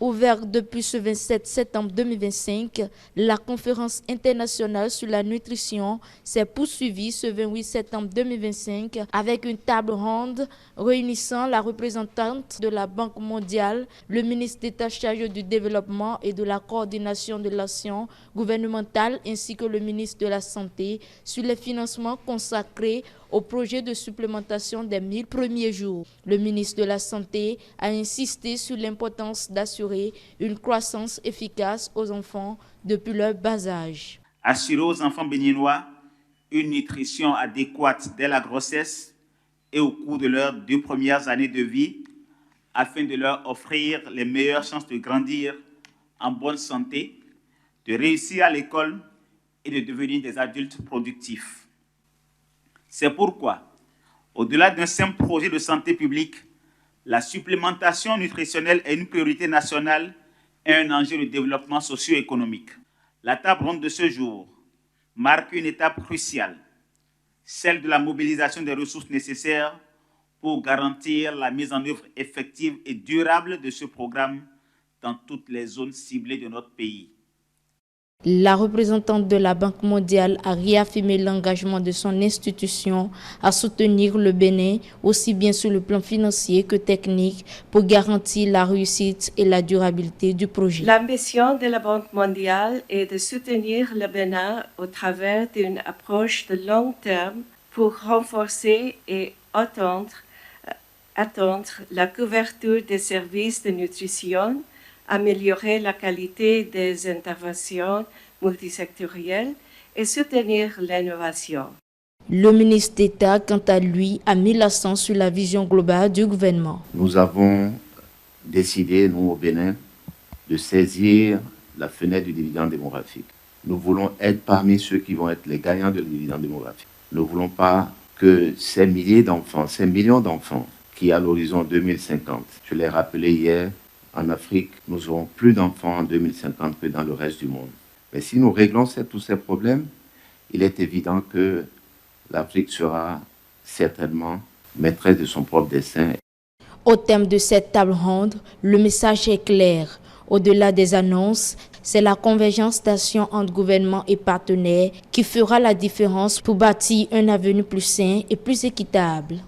Ouverte depuis ce 27 septembre 2025, la conférence internationale sur la nutrition s'est poursuivie ce 28 septembre 2025 avec une table ronde réunissant la représentante de la Banque mondiale, le ministre d'État chargé du développement et de la coordination de l'action gouvernementale ainsi que le ministre de la Santé sur les financements consacrés au projet de supplémentation des 1000 premiers jours. Le ministre de la Santé a insisté sur l'importance d'assurer une croissance efficace aux enfants depuis leur bas âge. Assurer aux enfants béninois une nutrition adéquate dès la grossesse et au cours de leurs 2 premières années de vie afin de leur offrir les meilleures chances de grandir en bonne santé, de réussir à l'école et de devenir des adultes productifs. C'est pourquoi, au-delà d'un simple projet de santé publique, la supplémentation nutritionnelle est une priorité nationale et un enjeu de développement socio-économique. La table ronde de ce jour marque une étape cruciale, celle de la mobilisation des ressources nécessaires pour garantir la mise en œuvre effective et durable de ce programme dans toutes les zones ciblées de notre pays. La représentante de la Banque mondiale a réaffirmé l'engagement de son institution à soutenir le Bénin, aussi bien sur le plan financier que technique, pour garantir la réussite et la durabilité du projet. L'ambition de la Banque mondiale est de soutenir le Bénin au travers d'une approche de long terme pour renforcer et atteindre la couverture des services de nutrition, améliorer la qualité des interventions multisectorielles et soutenir l'innovation. Le ministre d'État, quant à lui, a mis l'accent sur la vision globale du gouvernement. Nous avons décidé, nous au Bénin, de saisir la fenêtre du dividende démographique. Nous voulons être parmi ceux qui vont être les gagnants de dividende démographique. Nous ne voulons pas que ces milliers d'enfants, ces millions d'enfants qui à l'horizon 2050, je l'ai rappelé hier, en Afrique, nous aurons plus d'enfants en 2050 que dans le reste du monde. Mais si nous réglons tous ces problèmes, il est évident que l'Afrique sera certainement maîtresse de son propre destin. Au thème de cette table ronde, le message est clair. Au-delà des annonces, c'est la convergence d'actions entre gouvernement et partenaires qui fera la différence pour bâtir un avenir plus sain et plus équitable.